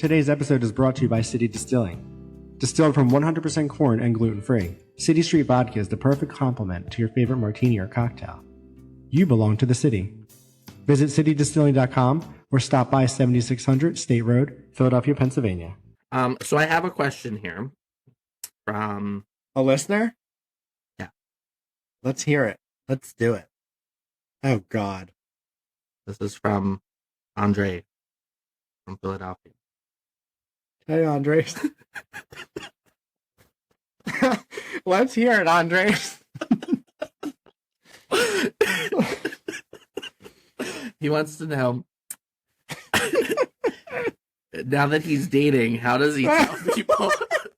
Today's episode is brought to you by City Distilling. Distilled from 100% corn and gluten-free, City Street Vodka is the perfect complement to your favorite martini or cocktail. You belong to the city. Visit citydistilling.com or stop by 7600 State Road, Philadelphia, Pennsylvania. So I have a question here from a listener? Yeah. Let's hear it. Let's do it. Oh, God. This is from Andrés from Philadelphia. Hey, Andres. Let's hear it, Andres. He wants to know, now that he's dating, how does he tell people?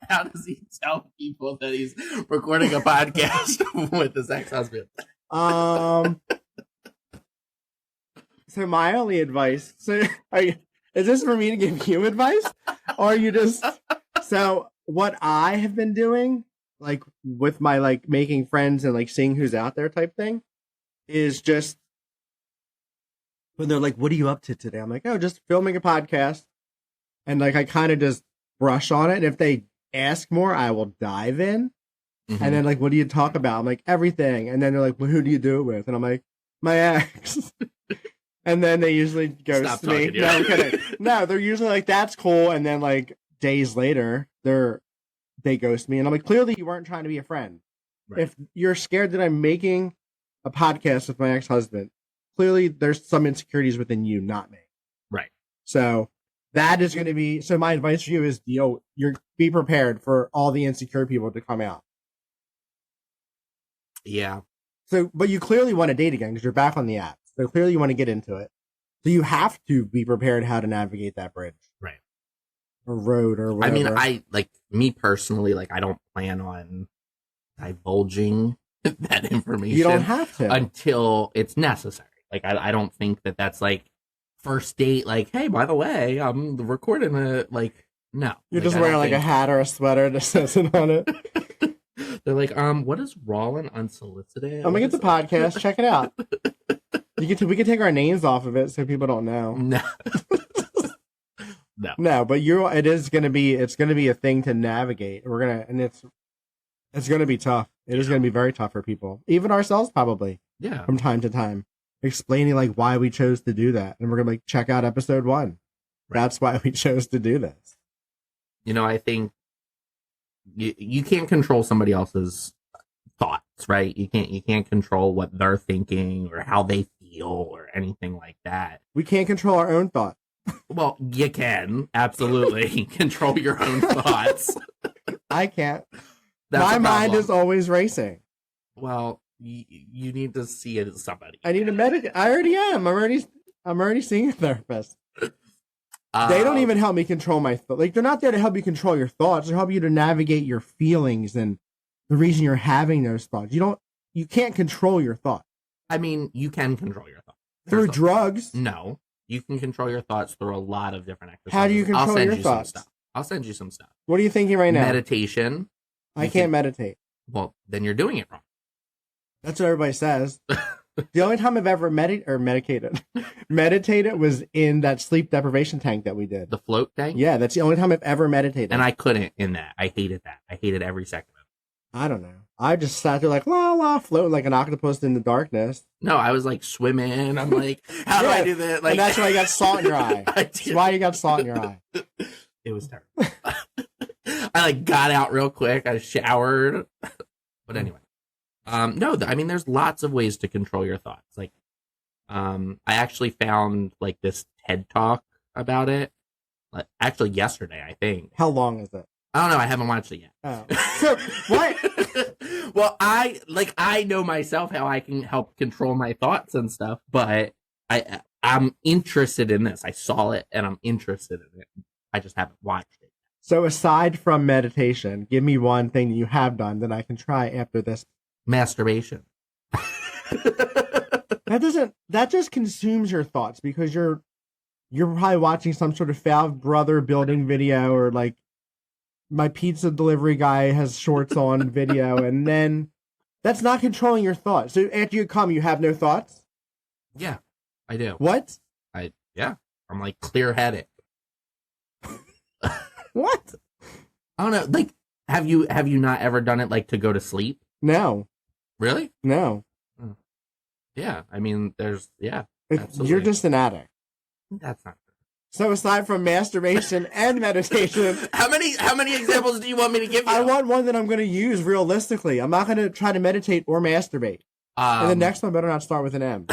How does he tell people that he's recording a podcast with his ex-husband? So my only advice. So is this for me to give you advice, or are you just? So what I have been doing, like with my like making friends and like seeing who's out there type thing, is just when they're like, "What are you up to today?" I'm like, "Oh, just filming a podcast," and like I kind of just brush on it. And if they ask more, I will dive in. Mm-hmm. And then like, "What do you talk about?" I'm like, "Everything." And then they're like, "Well, who do you do it with?" And I'm like, "My ex." And then they usually ghost me. No, I'm kidding. No, they're usually like, "That's cool." And then like days later, they ghost me. And I'm like, clearly you weren't trying to be a friend. Right. If you're scared that I'm making a podcast with my ex-husband, clearly there's some insecurities within you, not me. Right. So that is going to be, so my advice for you is, be prepared for all the insecure people to come out. Yeah. So, but you clearly want to date again because you're back on the app. So clearly you want to get into it. So you have to be prepared how to navigate that bridge. Right. Or road or whatever. I mean, me personally, I don't plan on divulging that information. You don't have to. Until it's necessary. I don't think that that's first date, hey, by the way, I'm recording it. No. You're just wearing a hat or a sweater that says it on it. They're like, what is raw and unsolicited? I'm gonna get the podcast. Check it out. We can take our names off of it so people don't know. No. No, but it's gonna be a thing to navigate. It's gonna be tough. It is gonna be very tough for people, even ourselves probably. Yeah. From time to time, explaining why we chose to do that, and we're gonna check out episode 1. Right. That's why we chose to do this. I think you can't control somebody else's thoughts, right? You can't control what they're thinking or how they feel or anything like that. We can't control our own thoughts. Well, you can absolutely control your own thoughts. I can't. My mind is always racing. Well, you need to see it as somebody. I need to meditate. I already am. I'm already seeing a therapist. They don't even help me control my thoughts. They're not there to help you control your thoughts. They help you to navigate your feelings and the reason you're having those thoughts. You can't control your thoughts. I mean, you can control your thoughts. Through drugs? No. You can control your thoughts through a lot of different exercises. How do you control your thoughts? I'll send you some stuff. What are you thinking right now? Meditation. I can't meditate. Well, then you're doing it wrong. That's what everybody says. The only time I've ever meditated was in that sleep deprivation tank that we did. The float tank? Yeah, that's the only time I've ever meditated. And I couldn't in that. I hated that. I hated every second of it. I don't know. I just sat there la la, floating like an octopus in the darkness. No, I was swimming. I'm how do I do that? And that's why you got salt in your eye. That's why you got salt in your eye. It was terrible. I got out real quick. I showered. But anyway. No, I mean, there's lots of ways to control your thoughts. I actually found this TED Talk about it. Actually yesterday, I think. How long is it? I don't know. I haven't watched it yet. Oh. So, what? Well, I know myself how I can help control my thoughts and stuff, but I'm interested in this. I saw it and I'm interested in it. I just haven't watched it. So aside from meditation, give me one thing that you have done that I can try after this. Masturbation. That just consumes your thoughts because you're probably watching some sort of foul brother building video or my pizza delivery guy has shorts on video, and then that's not controlling your thoughts. So after you come, you have no thoughts? Yeah, I do. What? I'm clear-headed. What? I don't know. Like, have you not ever done it like to go to sleep? No. Really? No. Oh. Yeah. I mean, You're absolutely. just an addict. That's not true. So aside from masturbation and meditation, How many examples do you want me to give you? I want one that I'm going to use realistically. I'm not going to try to meditate or masturbate. And the next one better not start with an M.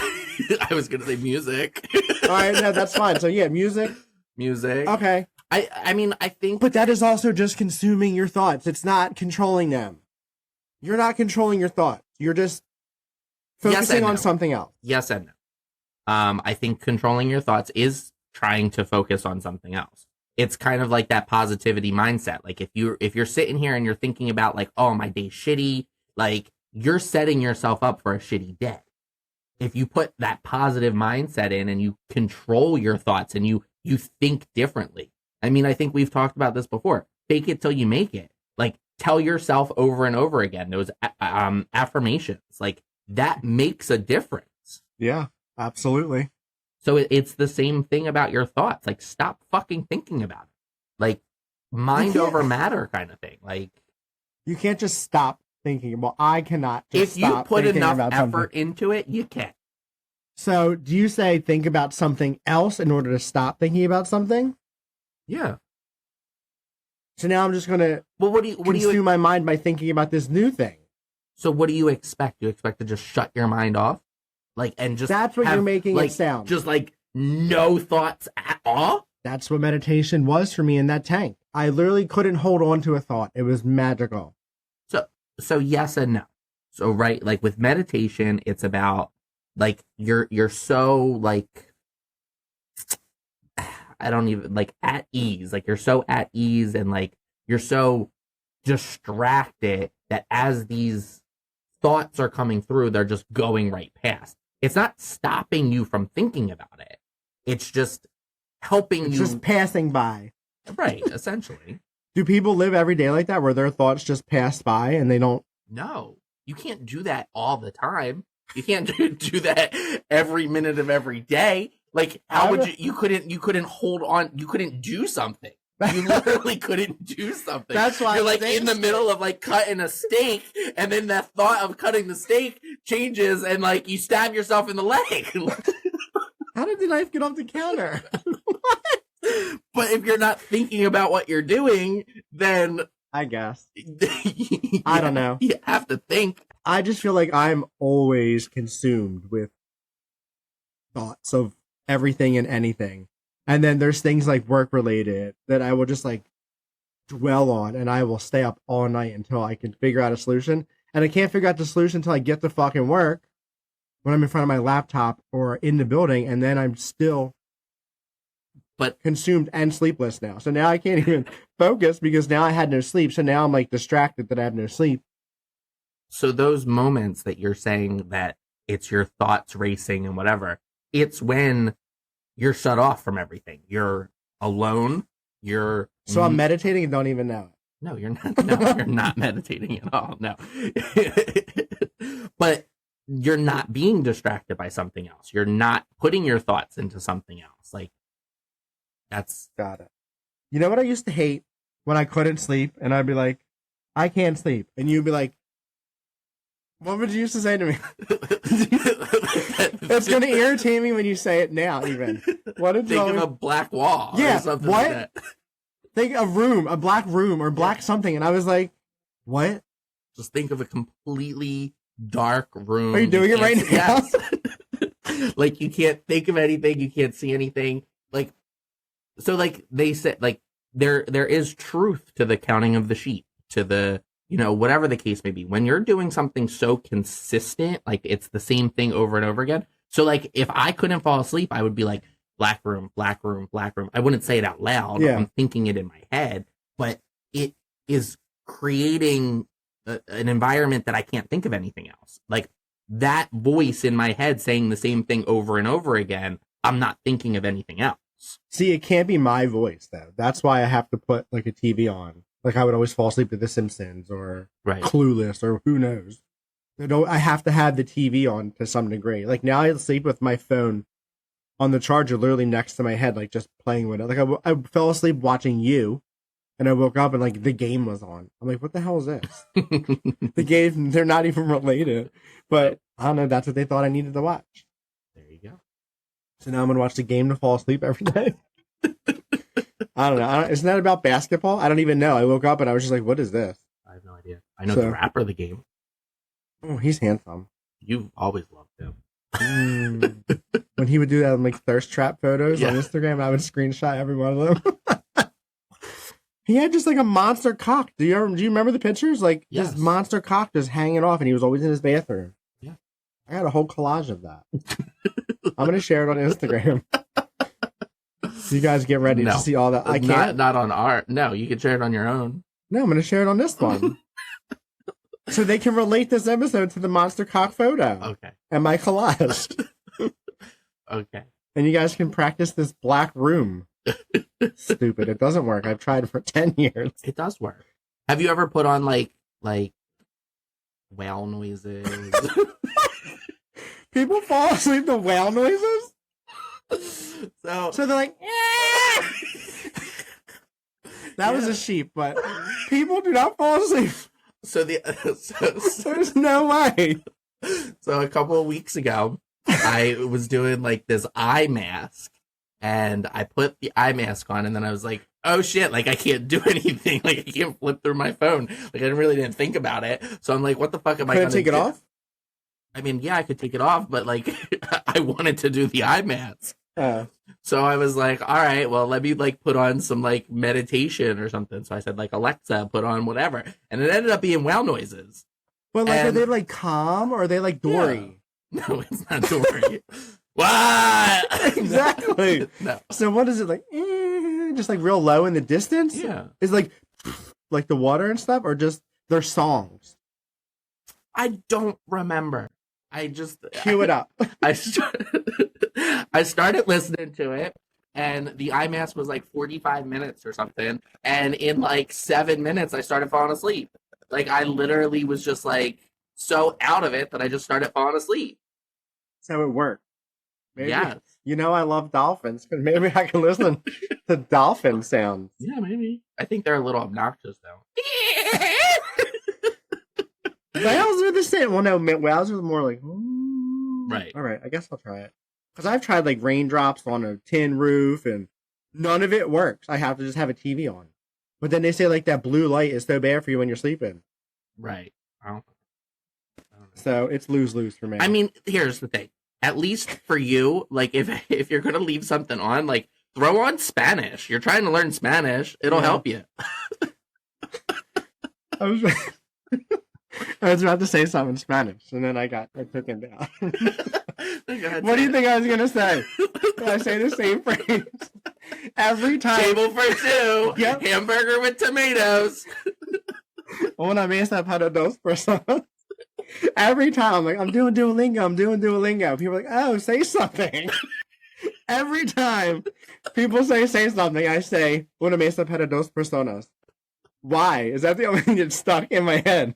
I was going to say music. All right, no, that's fine. So yeah, music. Music. Okay. I mean, I think... But that is also just consuming your thoughts. It's not controlling them. You're not controlling your thoughts. You're just focusing on something else. Yes and no. I think controlling your thoughts is trying to focus on something else. It's kind of like that positivity mindset. Like if you're sitting here and you're thinking about like, oh, my day's shitty, like you're setting yourself up for a shitty day. If you put that positive mindset in and you control your thoughts and you think differently. I mean, I think we've talked about this before. Fake it till you make it. Like tell yourself over and over again those affirmations. Like that makes a difference. Yeah, absolutely. So it's the same thing about your thoughts. Like, stop fucking thinking about it. Like, mind over matter kind of thing. Like, you can't just stop thinking. Well, I cannot just if you stop put thinking enough about effort something. into it, you can. So, do you say think about something else in order to stop thinking about something? Yeah. So now I'm just going to consume my mind by thinking about this new thing. So what do you expect? You expect to just shut your mind off? Like, and just that's what you're making it sound. Just like no thoughts at all? That's what meditation was for me in that tank. I literally couldn't hold on to a thought. It was magical. So yes and no. So right, like with meditation, it's about like you're so like I don't even like at ease. Like you're so at ease and like you're so distracted that as these thoughts are coming through, they're just going right past. It's not stopping you from thinking about it. It's just helping you. Just passing by. Right, essentially. Do people live every day like that where their thoughts just pass by and they don't? No, you can't do that all the time. You can't do that every minute of every day. Like, how would you couldn't hold on. You couldn't do something. You literally couldn't do something. That's why you're like in the middle of like cutting a steak, and then that thought of cutting the steak changes, and like you stab yourself in the leg. How did the knife get off the counter? But if you're not thinking about what you're doing, then I guess I don't know. You have to think. I just feel like I'm always consumed with thoughts of everything and anything. And then there's things like work related that I will just like dwell on, and I will stay up all night until I can figure out a solution. And I can't figure out the solution until I get to fucking work when I'm in front of my laptop or in the building, and then I'm still consumed and sleepless now. So now I can't even focus because now I had no sleep. So now I'm like distracted that I have no sleep. So those moments that you're saying that it's your thoughts racing and whatever, it's when you're shut off from everything. You're alone. So I'm meditating and don't even know it. No, you're not. No, you're not meditating at all. No. But you're not being distracted by something else. You're not putting your thoughts into something else. Like, that's... Got it. You know what I used to hate? When I couldn't sleep and I'd be like, I can't sleep. And you'd be like, what would you used to say to me? It's going to irritate me when you say it now, even. What did you think of a black wall or something what? like that. Think a room, a black room or black something. And I was like, what? Just think of a completely dark room. Are you doing it right now? Yes. Like you can't think of anything. You can't see anything. Like, so like they said, like there is truth to the counting of the sheep, to the, you know, whatever the case may be. When you're doing something so consistent, like it's the same thing over and over again. So like if I couldn't fall asleep, I would be like, black room, black room, black room. I wouldn't say it out loud. Yeah. I'm thinking it in my head, but it is creating an environment that I can't think of anything else. Like that voice in my head saying the same thing over and over again, I'm not thinking of anything else. See, it can't be my voice though. That's why I have to put like a TV on. Like I would always fall asleep to The Simpsons or Clueless or who knows. I have to have the TV on to some degree. Like now I sleep with my phone on the charger literally next to my head, like just playing with it. Like I fell asleep watching you And I woke up and like the game was on. I'm like, what the hell is this? The game, they're not even related. But I don't know, that's what they thought I needed to watch. There you go. So now I'm gonna watch the game to fall asleep every day. I don't know. Isn't that about basketball? I don't even know. I woke up and I was just like, what is this? I have no idea. I know the rapper of the game. Oh, he's handsome. You've always loved him. When he would do that on like thirst trap photos on Instagram, I would screenshot every one of them. He had just like a monster cock. Do you remember the pictures? Like this monster cock just hanging off, and he was always in his bathroom. Yeah, I got a whole collage of that. I'm gonna share it on Instagram. So you guys get ready to see all that. I can't. Not on our. No, you can share it on your own. No, I'm gonna share it on this one. So they can relate this episode to the monster cock photo. Okay. And my collage. Okay. And you guys can practice this black room. Stupid. It doesn't work. I've tried for 10 years. It does work. Have you ever put on like whale noises? People fall asleep to whale noises? So they're like, eh! That was a sheep, but people do not fall asleep. There's no way. So a couple of weeks ago, I was doing like this eye mask, and I put the eye mask on, and then I was like, oh shit, like I can't do anything. Like I can't flip through my phone. Like I really didn't think about it. So I'm like, what the fuck am I going to take it off? I mean, yeah, I could take it off, but like I wanted to do the eye mask. So I was like, all right, well, let me like put on some like meditation or something. So I said like, Alexa, put on whatever. And it ended up being whale noises. But like, are they like calm or are they like Dory? Yeah. No, it's not Dory. What? Exactly. No. So what is it like? Just like real low in the distance? Yeah. Is like the water and stuff, or just their songs? I don't remember. I just cue it up. I started listening to it, and the eye mask was like 45 minutes or something. And in like 7 minutes, I started falling asleep. Like I literally was just like so out of it that I just started falling asleep. So it worked. Maybe, yes. You know, I love dolphins. Maybe I can listen to dolphin sounds. Yeah, maybe. I think they're a little obnoxious though. Whales are the same. Well, no, whales are more like, right. All right, I guess I'll try it. Because I've tried like raindrops on a tin roof, and none of it works. I have to just have a TV on. But then they say like that blue light is so bad for you when you're sleeping. Right. I don't know. So it's lose-lose for me. I mean, here's the thing. At least for you, like if you're gonna leave something on, like throw on Spanish. You're trying to learn Spanish. It'll help you. I was about to say something in Spanish, and then I took it down. What do you think I was gonna say? I say the same phrase every time. Table for two. Yep. Hamburger with tomatoes. Una mesa para dos personas. Every time, like, I'm doing Duolingo. People are like, oh, say something. Every time people say something, I say, una mesa para dos personas. Why? Is that the only thing that's stuck in my head?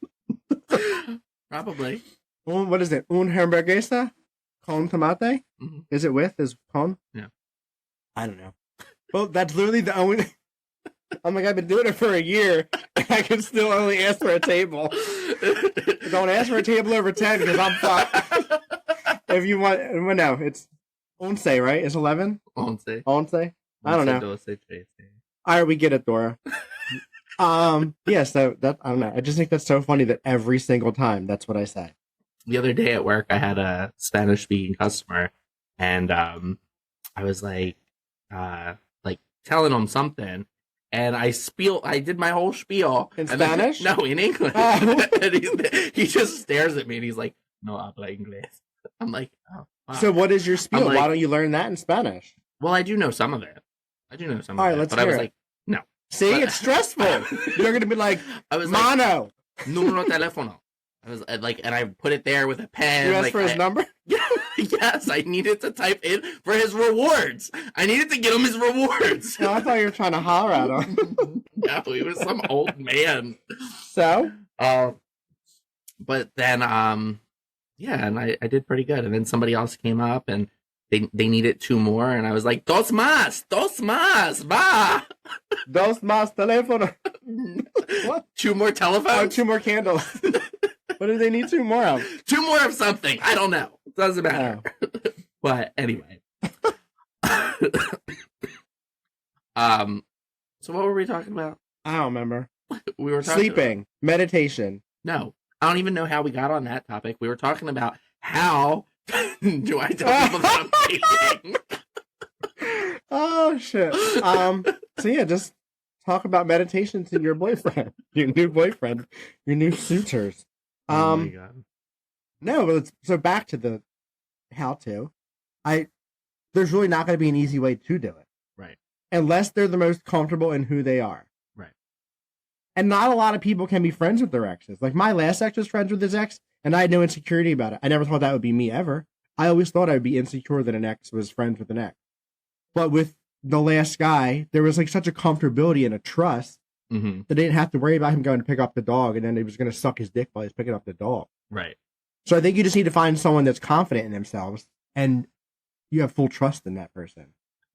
Probably. What is it? Un hamburguesa con tomate? Mm-hmm. Is it with? Is con? Yeah. I don't know. Well, that's literally the only... I'm like, I've been doing it for a year, and I can still only ask for a table. Don't ask for a table over 10, because I'm fucked. If you want... Well, no, it's once, right? It's 11? Once. I don't know. All right, we get it, Dora. Yeah, so that, I don't know. I just think that's so funny that every single time that's what I say. The other day at work, I had a Spanish speaking customer, and I was like telling him something, and I did my whole spiel in Spanish. Then, no, in English. Oh. And he just stares at me, and he's like, "No habla inglés." I'm like, "Oh." Wow. So what is your spiel? Like, why don't you learn that in Spanish? Well, I do know some of it. All right, let's but hear I was it. like, no. See, it's stressful. You're gonna be like, I was mono. Like, número teléfono. I was like, and I put it there with a pen. You asked like, for his number? Yes, I needed to type in for his rewards. I needed to give him his rewards. No, I thought you were trying to holler at him. No, he was some old man. So? But then, yeah, and I did pretty good. And then somebody else came up, and they needed 2 more, and I was like, dos más, va. Dos más teléfono. What? 2 more telephones? Oh, 2 more candles. What do they need 2 more of? 2 more of something. I don't know. Doesn't matter. Oh. But anyway. So what were we talking about? I don't remember. We were talking sleeping, meditation. No, I don't even know how we got on that topic. We were talking about how do I tell people that I'm dating? Oh shit. So yeah, just talk about meditation to your boyfriend, your new boyfriend, your new suitors. Oh my God. No, but so back to the how to. There's really not going to be an easy way to do it. Right. Unless they're the most comfortable in who they are. Right. And not a lot of people can be friends with their exes. Like my last ex was friends with his ex, and I had no insecurity about it. I never thought that would be me ever. I always thought I would be insecure that an ex was friends with an ex. But with the last guy, there was like such a comfortability and a trust that they didn't have to worry about him going to pick up the dog, and then he was going to suck his dick while he's picking up the dog. Right. So I think you just need to find someone that's confident in themselves, and you have full trust in that person.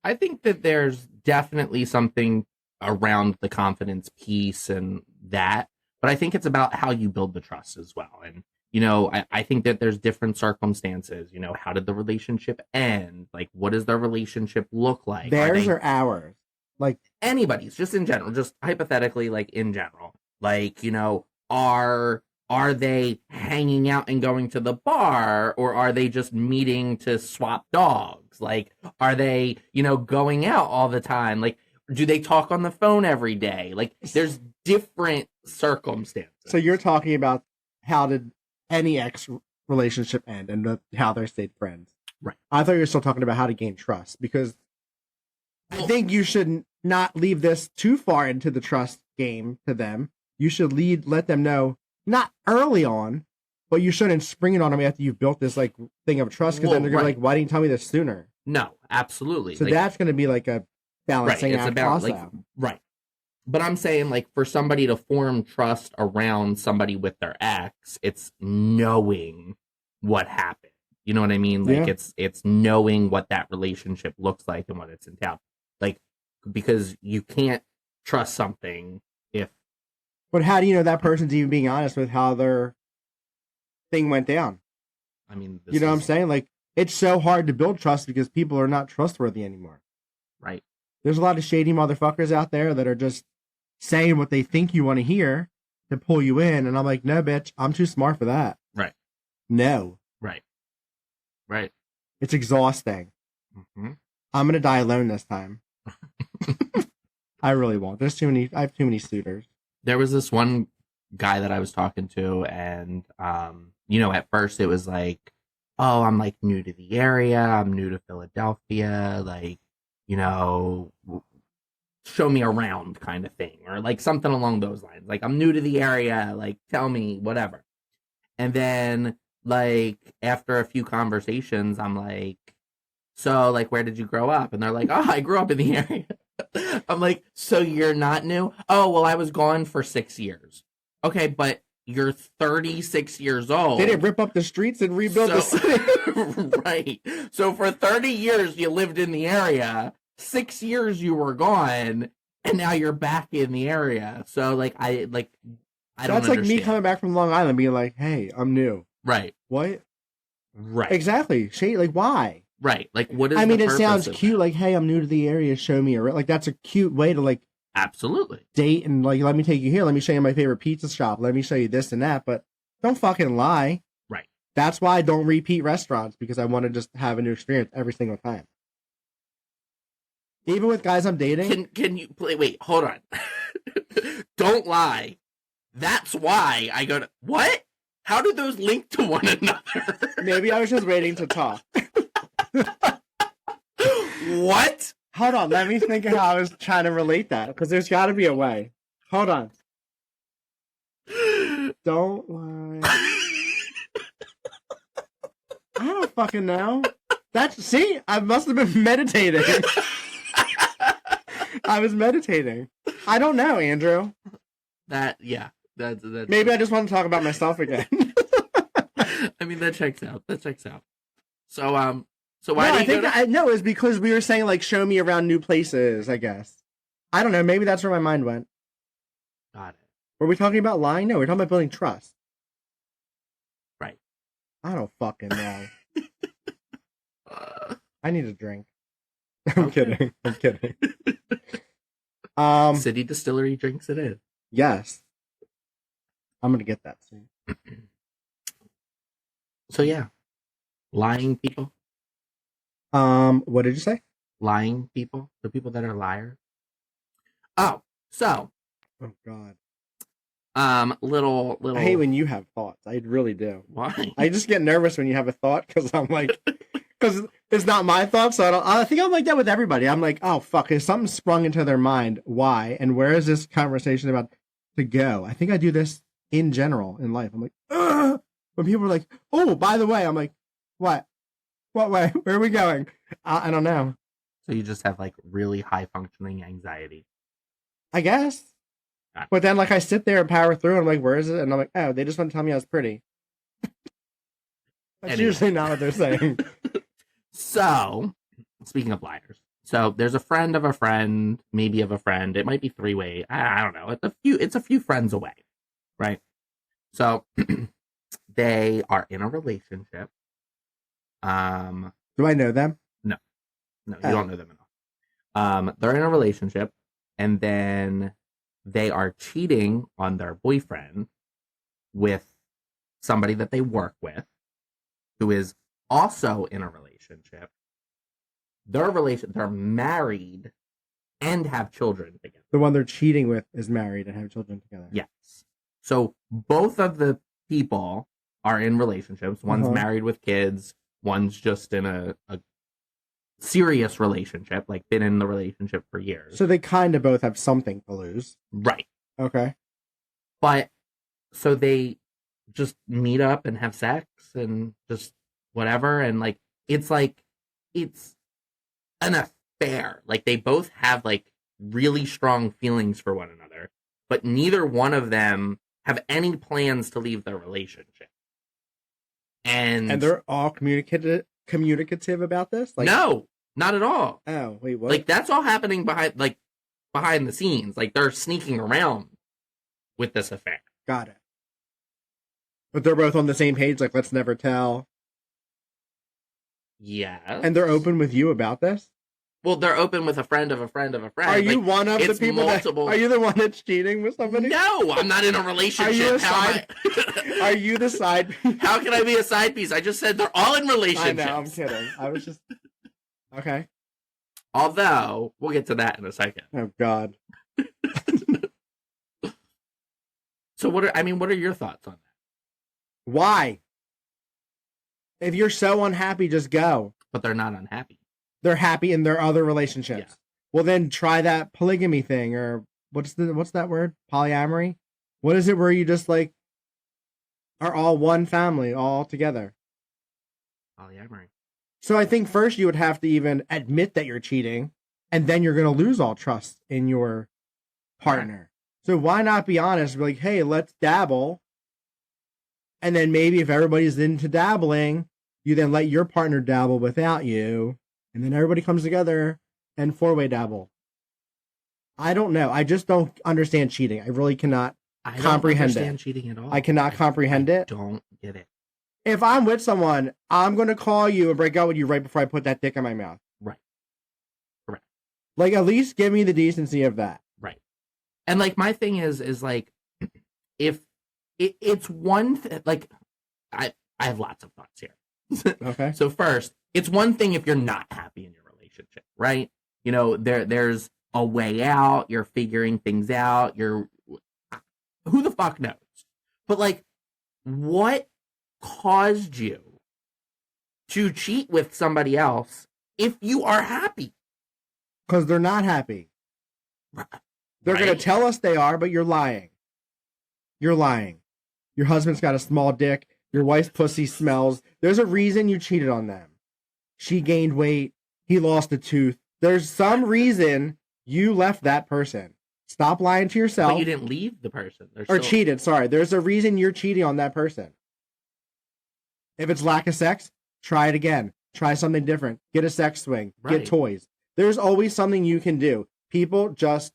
I think that there's definitely something around the confidence piece and that, but I think it's about how you build the trust as well. And, you know, I think that there's different circumstances. You know, how did the relationship end? Like, what does the relationship look like? Theirs or ours? Like anybody's, just in general, just hypothetically, like in general, like, you know, are they hanging out and going to the bar, or are they just meeting to swap dogs? Like, are they, you know, going out all the time? Like, do they talk on the phone every day? Like, there's different circumstances. So you're talking about how did any ex relationship end and how they stayed friends. Right. I thought you were still talking about how to gain trust, because I think you should not leave this too far into the trust game to them. You should let them know, not early on, but you shouldn't spring it on them after you've built this like thing of trust, because then they're gonna be like, why didn't you tell me this sooner? No, absolutely. So like, that's going to be like a balancing act. Right. But I'm saying, like, for somebody to form trust around somebody with their ex, it's knowing what happened. You know what I mean? Like, it's knowing what that relationship looks like and what it's entailed. Like, because you can't trust something if... But how do you know that person's even being honest with how their thing went down? I mean... You know what I'm saying? Like, it's so hard to build trust because people are not trustworthy anymore. Right. There's a lot of shady motherfuckers out there that are just saying what they think you want to hear to pull you in. And I'm like, no, bitch, I'm too smart for that. Right. No. Right. Right. It's exhausting. Mm-hmm. I'm going to die alone this time. I really won't. I have too many suitors. There was this one guy that I was talking to, and, you know, at first it was like, oh, I'm like new to the area. I'm new to Philadelphia. Like, you know, show me around kind of thing, or like something along those lines. Like, I'm new to the area. Like, tell me whatever. And then, like, after a few conversations, I'm like, so, like, where did you grow up? And they're like, oh, I grew up in the area. I'm like, so you're not new? Oh, well, I was gone for 6 years. Okay, but you're 36 years old. They didn't rip up the streets and rebuild the city. Right. So for 30 years, you lived in the area. 6 years you were gone, and now you're back in the area. So, like, I don't That's like understand. me coming back from Long Island being like, hey, I'm new. Right. What? Right. Exactly. Shade, like, why? Right. Like, what is I mean, the it sounds purpose of cute. that? Like, hey, I'm new to the area. Show me around. Like, that's a cute way to, like, absolutely date and, like, let me take you here. Let me show you my favorite pizza shop. Let me show you this and that. But don't fucking lie. Right. That's why I don't repeat restaurants, because I want to just have a new experience every single time. Even with guys I'm dating. Can you play? Wait, hold on. Don't lie. That's why I go to what? How do those link to one another? Maybe I was just waiting to talk. What? Hold on, let me think of how I was trying to relate that, because there's got to be a way. Hold on. Don't lie. I don't fucking know. See, I must have been meditating. I was meditating. I don't know, Andrew. That's maybe I just want to talk about myself again. I mean, that checks out. So So why No, do I you think go to... no, it's because we were saying like show me around new places, I guess. I don't know, maybe that's where my mind went. Got it. Were we talking about lying? No, we're talking about building trust. Right. I don't fucking know. Uh, I need a drink. I'm Okay. kidding. I'm kidding. City Distillery drinks it in. Yes. I'm gonna get that soon. So yeah, lying people. What did you say? Lying people. The people that are liars. Oh, so Oh God. little. I hate when you have thoughts. I really do. Why? I just get nervous when you have a thought because I'm like, because it's not my thought. So I think I'm like that with everybody. I'm like, oh fuck, is something sprung into their mind? Why? And where is this conversation about to go? I think I do this in general in life. I'm like, ugh! When people are like, oh, by the way, I'm like, what? What way? Where are we going? I don't know. So you just have like really high functioning anxiety. I guess. Gotcha. But then like I sit there and power through and I'm like, where is it? And I'm like, oh, they just want to tell me I was pretty. That's Anyway. usually not what they're saying. So, speaking of liars, so there's a friend of a friend, maybe of a friend. It might be three-way. I don't know. It's a few friends away, right? So they are in a relationship. Do I know them? No, you don't know them enough. They're in a relationship, and then they are cheating on their boyfriend with somebody that they work with, who is also in a relationship. They're married and have children together. The one they're cheating with is married and have children together. Yes. So both of the people are in relationships. One's married with kids. One's just in a serious relationship, like been in the relationship for years. So they kind of both have something to lose. Right. Okay. But so they just meet up and have sex and just whatever. And it's an affair. Like they both have like really strong feelings for one another, but neither one of them have any plans to leave their relationship. And they're all communicative about this? Like, no, not at all. Oh, wait, what? Like that's all happening behind the scenes. Like they're sneaking around with this affair. Got it. But they're both on the same page, like let's never tell. Yes. And they're open with you about this? Well, they're open with a friend of a friend of a friend. Are you one of the people are you the one that's cheating with somebody? No, I'm not in a relationship. Are you a side? Are you the side piece? How can I be a side piece? I just said they're all in relationships. I know, I'm kidding. I was just okay. Although we'll get to that in a second. Oh God. So what are your thoughts on that? Why? If you're so unhappy, just go. But they're not unhappy. They're happy in their other relationships. Yeah. Well, then try that polygamy thing, or what's that word? Polyamory? What is it where you just like are all one family all together? Polyamory. So I think first you would have to even admit that you're cheating, and then you're going to lose all trust in your partner. Yeah. So why not be honest? Be like, hey, let's dabble. And then maybe if everybody's into dabbling, you then let your partner dabble without you. And then everybody comes together and four-way dabble. I don't know. I just don't understand cheating. I really cannot comprehend it. I don't understand cheating at all. I cannot comprehend it. Don't get it. If I'm with someone, I'm going to call you and break out with you right before I put that dick in my mouth. Right. Correct. Like, at least give me the decency of that. Right. And, like, my thing is like, if it's one thing, like, I have lots of thoughts here. Okay. So first, it's one thing if you're not happy in your relationship, right? You know, there's a way out. You're figuring things out. Who the fuck knows? But like, what caused you to cheat with somebody else if you are happy? Because they're not happy. They're going to tell us they are, but you're lying. You're lying. Your husband's got a small dick. Your wife's pussy smells. There's a reason you cheated on them. She gained weight. He lost a tooth. There's some reason you left that person. Stop lying to yourself. But you didn't leave the person. Cheated, sorry. There's a reason you're cheating on that person. If it's lack of sex, try it again. Try something different. Get a sex swing. Right. Get toys. There's always something you can do. People just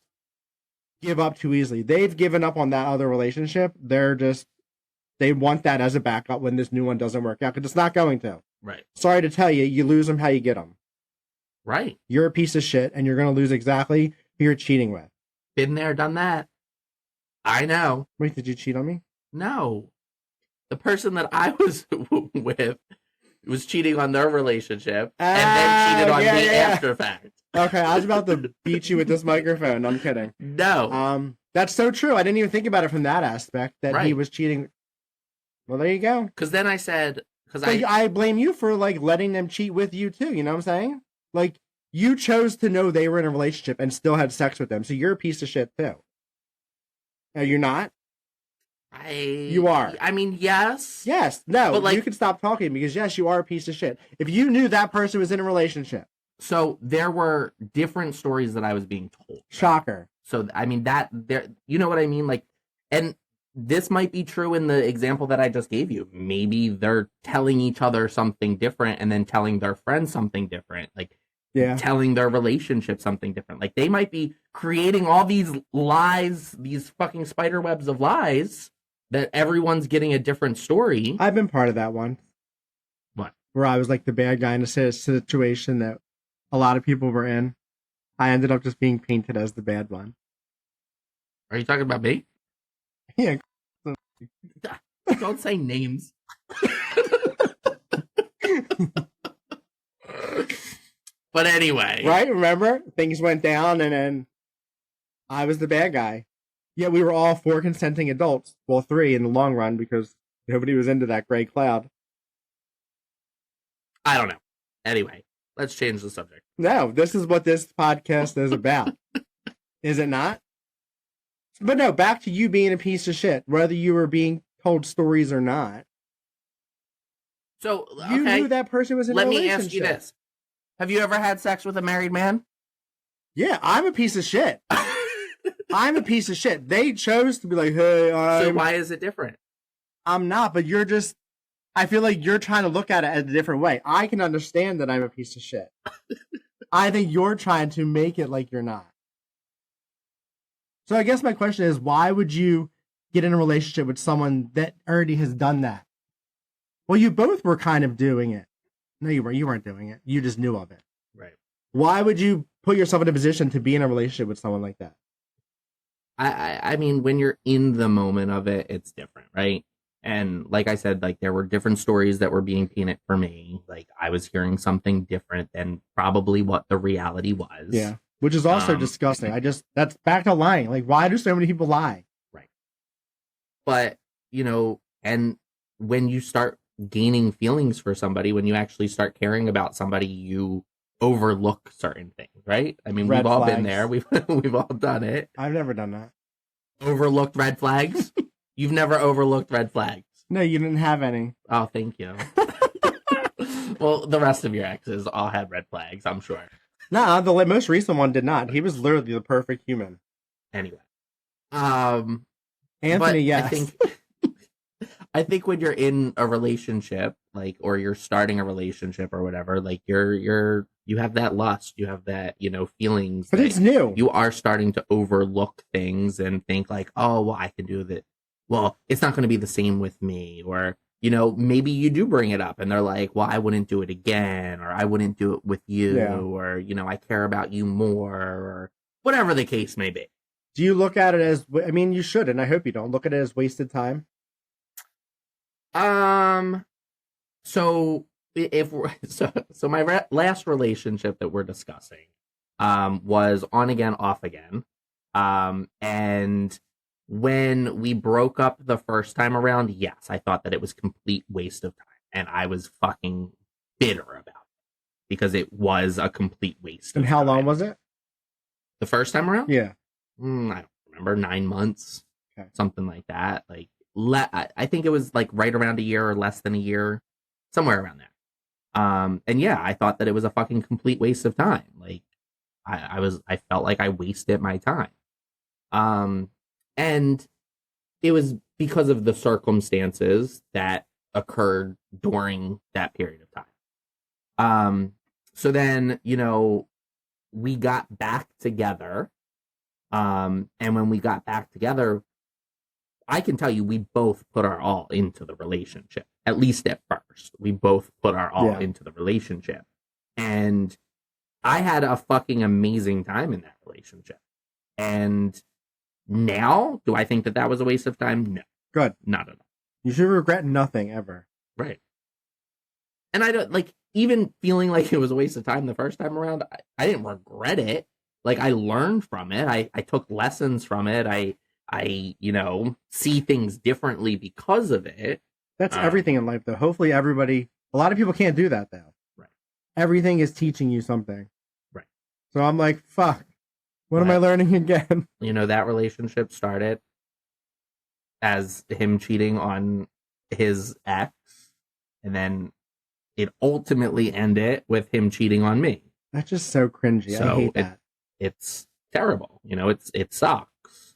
give up too easily. They've given up on that other relationship. They want that as a backup when this new one doesn't work out, because it's not going to. Right. Sorry to tell you, you lose them how you get them. Right. You're a piece of shit, and you're going to lose exactly who you're cheating with. Been there, done that. I know. Wait, did you cheat on me? No. The person that I was with was cheating on their relationship and then cheated on me after fact. Okay, I was about to beat you with this microphone. I'm kidding. No. That's so true. I didn't even think about it from that aspect, that he was cheating. Well, there you go. Because then I said... I blame you for, like, letting them cheat with you, too. You know what I'm saying? Like, you chose to know they were in a relationship and still had sex with them, so you're a piece of shit, too. No, you're not? You are. I mean, yes. Yes. No, but, like, you can stop talking, because, yes, you are a piece of shit. If you knew that person was in a relationship. So, there were different stories that I was being told. Shocker. So, I mean, you know what I mean? Like, and this might be true in the example that I just gave you. Maybe they're telling each other something different and then telling their friends something different. Like, telling their relationship something different. Like, they might be creating all these lies, these fucking spider webs of lies, that everyone's getting a different story. I've been part of that one. What? Where I was like the bad guy in a situation that a lot of people were in. I ended up just being painted as the bad one. Are you talking about me? Yeah. Don't say names. But anyway. Right? Remember? Things went down and then I was the bad guy. Yet we were all 4 consenting adults. Well, 3 in the long run, because nobody was into that gray cloud. I don't know. Anyway, let's change the subject. No, this is what this podcast is about. Is it not? But no, back to you being a piece of shit, whether you were being told stories or not. So, okay. You knew that person was in a relationship. Let me ask you this. Have you ever had sex with a married man? Yeah, I'm a piece of shit. I'm a piece of shit. They chose to be like, hey, So why is it different? I'm not, but you're just... I feel like you're trying to look at it a different way. I can understand that I'm a piece of shit. I think you're trying to make it like you're not. So I guess my question is, why would you get in a relationship with someone that already has done that? Well, you both were kind of doing it. No, you weren't. You weren't doing it. You just knew of it. Right. Why would you put yourself in a position to be in a relationship with someone like that? I mean, when you're in the moment of it, it's different, right? And like I said, like there were different stories that were being painted for me. Like I was hearing something different than probably what the reality was. Yeah. Which is also disgusting. That's back to lying. Like, why do so many people lie? Right. But, you know, and when you start gaining feelings for somebody, when you actually start caring about somebody, you overlook certain things, right? I mean, Red we've all flags. been there. We've all done it. I've never done that. Overlooked red flags? You've never overlooked red flags? No, you didn't have any. Oh, thank you. Well, the rest of your exes all had red flags, I'm sure. No, the most recent one did not. He was literally the perfect human. Anyway. Anthony, yes. I think when you're in a relationship, like, or you're starting a relationship or whatever, like you have that lust, you have that, you know, feelings. But it's new. You are starting to overlook things and think like, oh, well, I can do that. Well, it's not going to be the same with me. Or, you know, maybe you do bring it up and they're like, well, I wouldn't do it again, or I wouldn't do it with you, or, you know, I care about you more, or whatever the case may be. Do you look at it as, I mean, you should, and I hope you don't look at it as wasted time? So if we're, so my last relationship that we're discussing, was on again, off again. And when we broke up the first time around, yes, I thought that it was complete waste of time, and I was fucking bitter about it because it was a complete waste. And how long was it? The first time around? Yeah. I don't remember, 9 months, okay. Something like that. Like, I think it was like right around a year or less than a year, somewhere around there. And yeah, I thought that it was a fucking complete waste of time. Like, I felt like I wasted my time. And it was because of the circumstances that occurred during that period of So then, we got back together. And when we got back together, I can tell you we both put our all into the relationship. At least at first. We both put our all into the relationship. And I had a fucking amazing time in that relationship. And now, do I think that was a waste of time? No. Good. Not at all. You should regret nothing ever. Right. And I don't, even feeling like it was a waste of time the first time around, I didn't regret it. I learned from it. I took lessons from it. I see things differently because of it. That's everything in life, though. Hopefully a lot of people can't do that, though. Right. Everything is teaching you something. Right. So I'm like, fuck. What am I learning again? That relationship started as him cheating on his ex, and then it ultimately ended with him cheating on me. That's just so cringy. So I hate that. It's terrible. It sucks.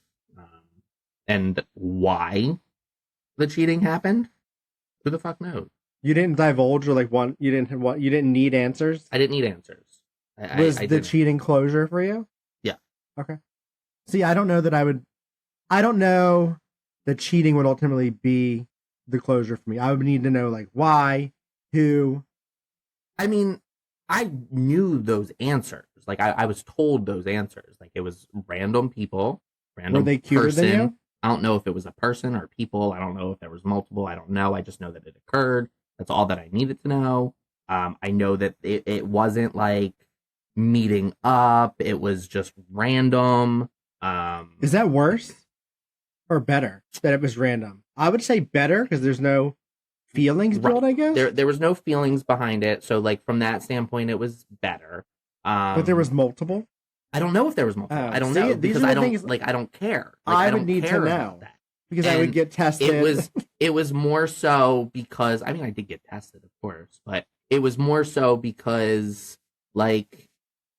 And why the cheating happened? Who the fuck knows? You didn't divulge, or you didn't need answers? I didn't need answers. Was the cheating closure for you? Yeah. Okay. See, I don't know that cheating would ultimately be the closure for me. I would need to know why, who. I mean, I knew those answers. I was told those answers. It was random people, random Were they cuter person. than you? I don't know if it was a person or people. I don't know if there was multiple. I don't know. I just know that it occurred. That's all that I needed to know. I know that it wasn't meeting up. It was just random. Is that worse or better that it was random? I would say better because there's no feelings built, I guess. There was no feelings behind it. So from that standpoint, it was better. But there was multiple? I don't know if there was multiple. I don't know because I don't I don't care. I would need to know that because I would get tested. It was more so because I did get tested, of course, but it was more so because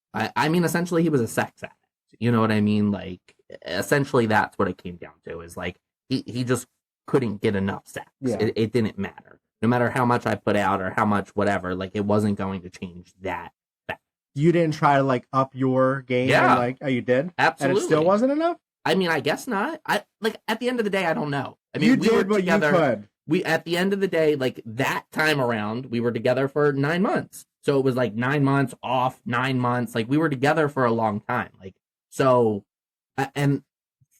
essentially he was a sex addict. You know what I mean? Essentially that's what it came down to is he just couldn't get enough sex. Yeah. It didn't matter. No matter how much I put out or how much whatever, it wasn't going to change that. You didn't try to up your game? Yeah. And, you did? Absolutely. And it still wasn't enough? I guess not. At the end of the day, I don't know. You did what you could. At the end of the day, that time around, we were together for 9 months. So it was 9 months off, 9 months. We were together for a long time. So, and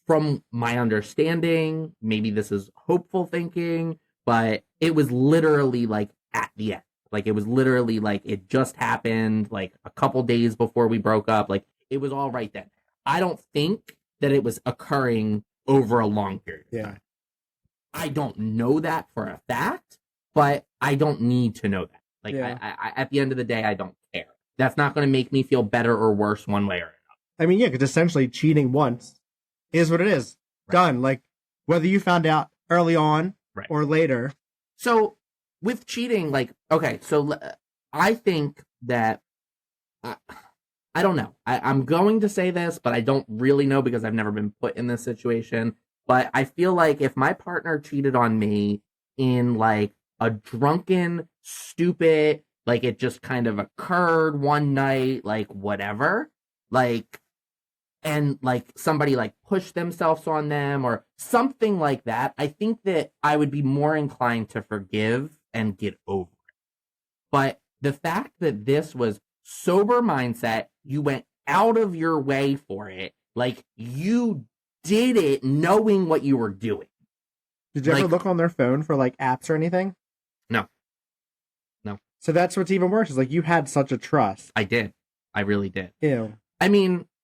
from my understanding, maybe this is hopeful thinking, but it was literally at the end. It was literally it just happened a couple days before we broke up. It was all right then. I don't think that it was occurring over a long period of time. I don't know that for a fact, but I don't need to know that. I at the end of the day, I don't care. That's not going to make me feel better or worse one way or another. Because essentially cheating once is what it is. Right. Done. Whether you found out early on or later. So with cheating, okay, so I think that I don't know. I'm going to say this, but I don't really know because I've never been put in this situation. But I feel if my partner cheated on me in a drunken, stupid, it just kind of occurred one night, whatever, and somebody pushed themselves on them or something like that, I think that I would be more inclined to forgive and get over it. But the fact that this was sober mindset, you went out of your way for it, you did it knowing what you were doing. Did you ever look on their phone for apps or anything? No. So that's what's even worse is you had such a trust. I did. I really did. Ew.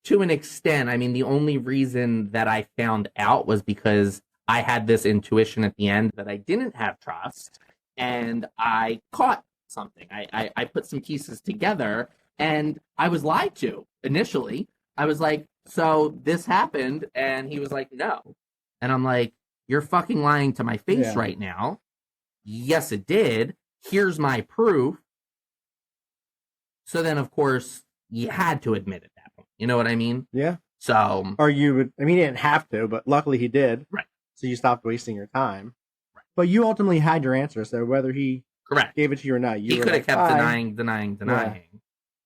To an extent, the only reason that I found out was because I had this intuition at the end that I didn't have trust, and I caught something. I put some pieces together, and I was lied to initially. I was so this happened, and he was no. And I'm you're fucking lying to my face right now. Yes, it did. Here's my proof. So then, of course, you had to admit at that point. You know what I mean? Yeah. So, or you would, he didn't have to, but luckily he did. Right. So you stopped wasting your time. Right. But you ultimately had your answer. So whether he Correct. gave it to you or not. He could have kept denying. Yeah.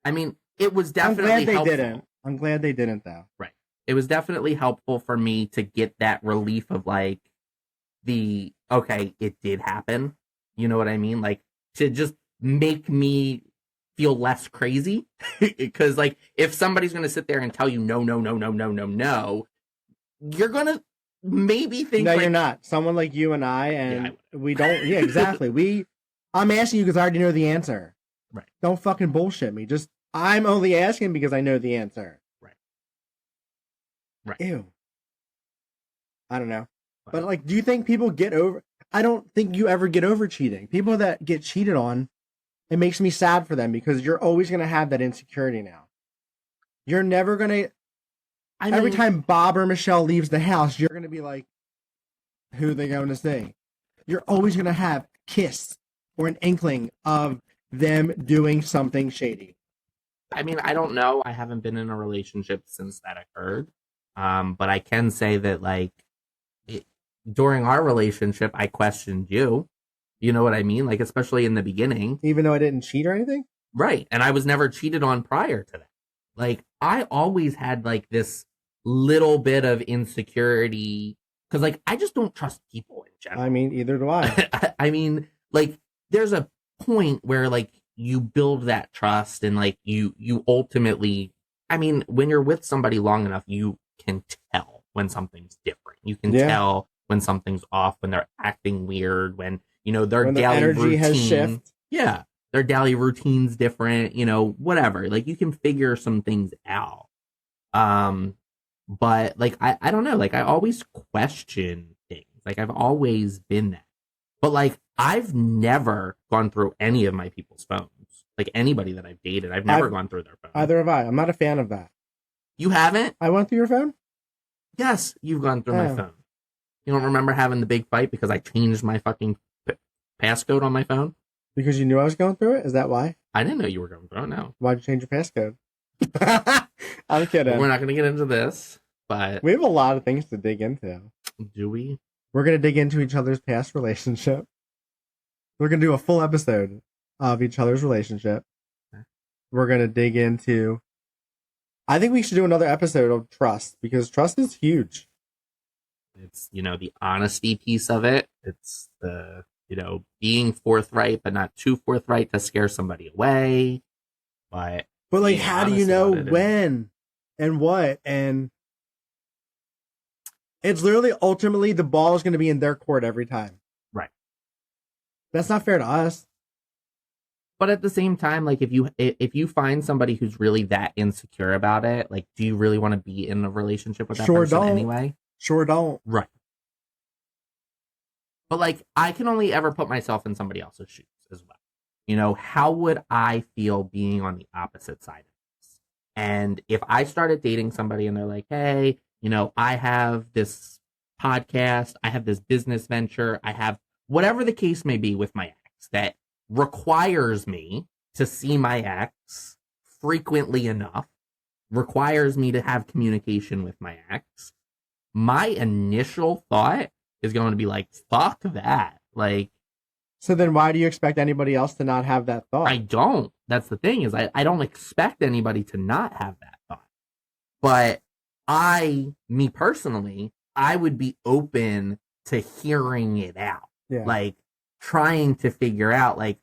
I mean, it was I'm definitely glad they helpful. didn't. I'm glad they didn't, though. Right. It was definitely helpful for me to get that relief of like okay, it did happen. You know what I mean? Like to just make me feel less crazy. Because like if somebody's gonna sit there and tell you no, you're gonna maybe think No, like, you're not. Someone like you and I we don't. Yeah, exactly. I'm asking you because I already know the answer. Right. Don't fucking bullshit me. I'm only asking because I know the answer. Right. Ew. I don't know. But like, do you think people get over? I don't think you ever get over cheating. People that get cheated on, it makes me sad for them because you're always going to have that insecurity now. You're never going to, every time Bob or Michelle leaves the house, you're going to be like, who are they going to see? You're always going to have a kiss or an inkling of them doing something shady. I mean, I don't know. I haven't been in a relationship since that occurred. But I can say that like during our relationship, I questioned you. You know what I mean? Like, especially in the beginning. Even though I didn't cheat or anything? Right. And I was never cheated on prior to that. Like, I always had like this little bit of insecurity because like I just don't trust people in general. I mean, either do I. I mean, like, there's a point where like you build that trust and like you ultimately, I mean, when you're with somebody long enough, you can tell when something's different. You can tell when something's off, when they're acting weird, when, you know, their daily energy routine has shifted. Yeah. Their daily routine's different, you know, whatever. Like you can figure some things out. But like I don't know, like I always question things. Like I've always been that. But like I've never gone through any of my people's phones. Like anybody that I've dated, I've never gone through their phone. Either have I. I'm not a fan of that. You haven't? I went through your phone? Yes, you've gone through my phone. You don't remember having the big fight because I changed my fucking passcode on my phone? Because you knew I was going through it? Is that why? I didn't know you were going through it, no. Why'd you change your passcode? I'm kidding. Well, we're not going to get into this, but... We have a lot of things to dig into. Do we? We're going to dig into each other's past relationship. We're going to do a full episode of each other's relationship. Okay. We're going to dig into... I think we should do another episode of trust, because trust is huge. It's, you know, the honesty piece of it. It's the, you know, being forthright, but not too forthright to scare somebody away. But like, how do you know when and what? And it's literally, ultimately, the ball is going to be in their court every time. Right. That's not fair to us. But at the same time, like if you find somebody who's really that insecure about it, like, do you really want to be in a relationship with that person anyway? Sure don't. Right. But like, I can only ever put myself in somebody else's shoes as well. You know, how would I feel being on the opposite side of this? And if I started dating somebody and they're like, hey, you know, I have this podcast, I have this business venture, I have whatever the case may be with my ex that requires me to see my ex frequently enough, requires me to have communication with my ex, my initial thought is going to be like, fuck that. Like, so then why do you expect anybody else to not have that thought? I don't. That's the thing, is I don't expect anybody to not have that thought. But me personally, I would be open to hearing it out. Yeah. Like, trying to figure out, like,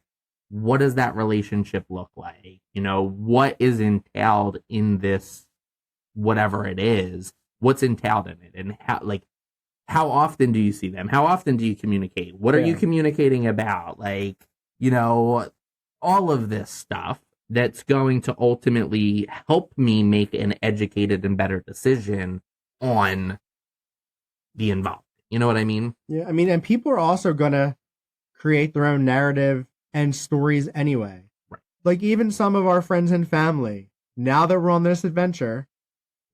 what does that relationship look like? You know, what is entailed in this, whatever it is, what's entailed in it, and how often do you see them? How often do you communicate? What are you communicating about? Like, you know, all of this stuff that's going to ultimately help me make an educated and better decision on the involvement. You know what I mean? Yeah, I mean, and people are also going to create their own narrative and stories anyway. Right. Like, even some of our friends and family, now that we're on this adventure,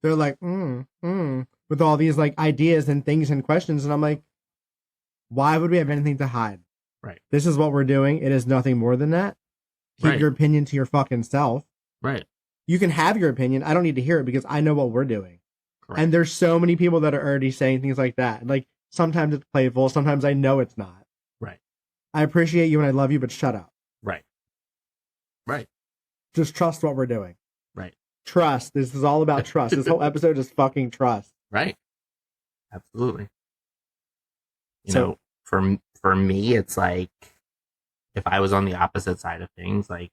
they're like, with all these like ideas and things and questions. And I'm like, why would we have anything to hide? Right. This is what we're doing. It is nothing more than that. Keep your opinion to your fucking self. Right. You can have your opinion. I don't need to hear it because I know what we're doing. Correct. And there's so many people that are already saying things like that. Like, sometimes it's playful. Sometimes I know it's not. Right. I appreciate you and I love you, but shut up. Right. Right. Just trust what we're doing. Right. Trust. This is all about trust. This whole episode is fucking trust. Right. Absolutely. You know, for me, it's like if I was on the opposite side of things, like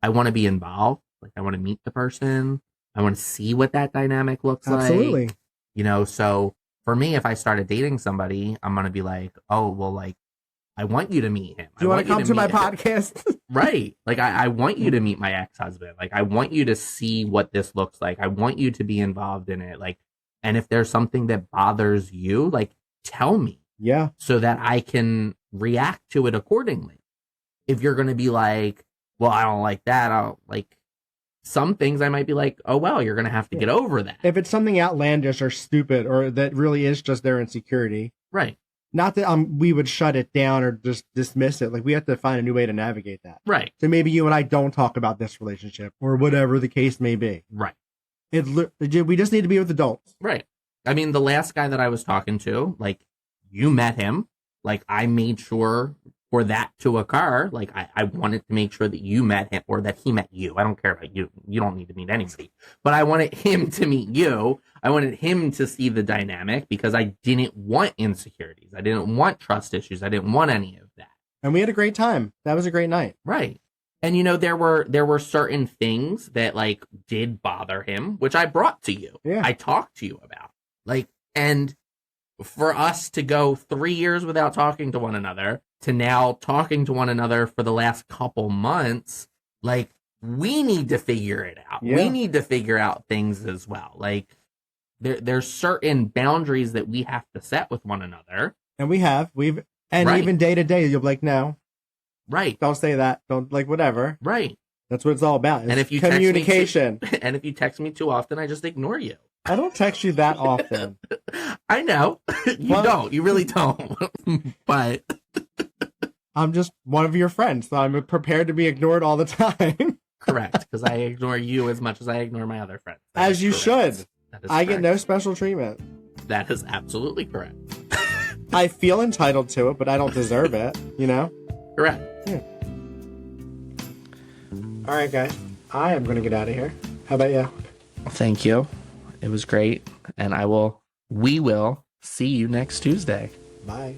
I want to be involved. Like I want to meet the person. I want to see what that dynamic looks like. You know, so for me, if I started dating somebody, I'm going to be like, oh, well, like, I want you to meet him. Do you want to come to my podcast? Right. Like, I want you to meet my ex-husband. Like, I want you to see what this looks like. I want you to be involved in it. Like, and if there's something that bothers you, like, tell me. Yeah. So that I can react to it accordingly. If you're going to be like, well, I don't like that, I'll like, some things I might be like, oh, well, you're going to have to get over that. If it's something outlandish or stupid or that really is just their insecurity. Right. Not that we would shut it down or just dismiss it. Like, we have to find a new way to navigate that. Right. So maybe you and I don't talk about this relationship or whatever the case may be. Right. We just need to be with adults. Right. I mean, the last guy that I was talking to, like, you met him. Like, I made sure for that to occur, like I wanted to make sure that you met him or that he met you. I don't care about you. You don't need to meet anybody. But I wanted him to meet you. I wanted him to see the dynamic because I didn't want insecurities. I didn't want trust issues. I didn't want any of that. And we had a great time. That was a great night. Right. And you know, there were certain things that like did bother him, which I brought to you. Yeah. I talked to you about. Like, and for us to go 3 years without talking to one another to now talking to one another for the last couple months, like, we need to figure it out. Yeah. We need to figure out things as well. Like, there's certain boundaries that we have to set with one another. And Right. Even day to day, you'll be like, no. Right. Don't say that. Don't, like, whatever. Right. That's what it's all about. It's And if you communication. and if you text me too often, I just ignore you. I don't text you that often. I know. You don't. You really don't. But I'm just one of your friends, so I'm prepared to be ignored all the time. correct, because I ignore you as much as I ignore my other friends. As you should. I Correct. get no special treatment. That is absolutely correct. I feel entitled to it, but I don't deserve it, you know? Correct. Yeah. All right, guys. I am going to get out of here. How about you? Thank you. It was great. And we will see you next Tuesday. Bye.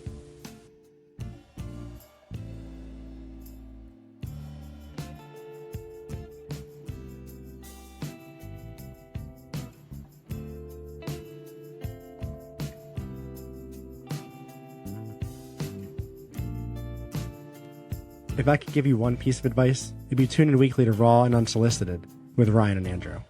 If I could give you one piece of advice, it'd be tune in weekly to Raw and Unsolicited with Ryan and Andrew.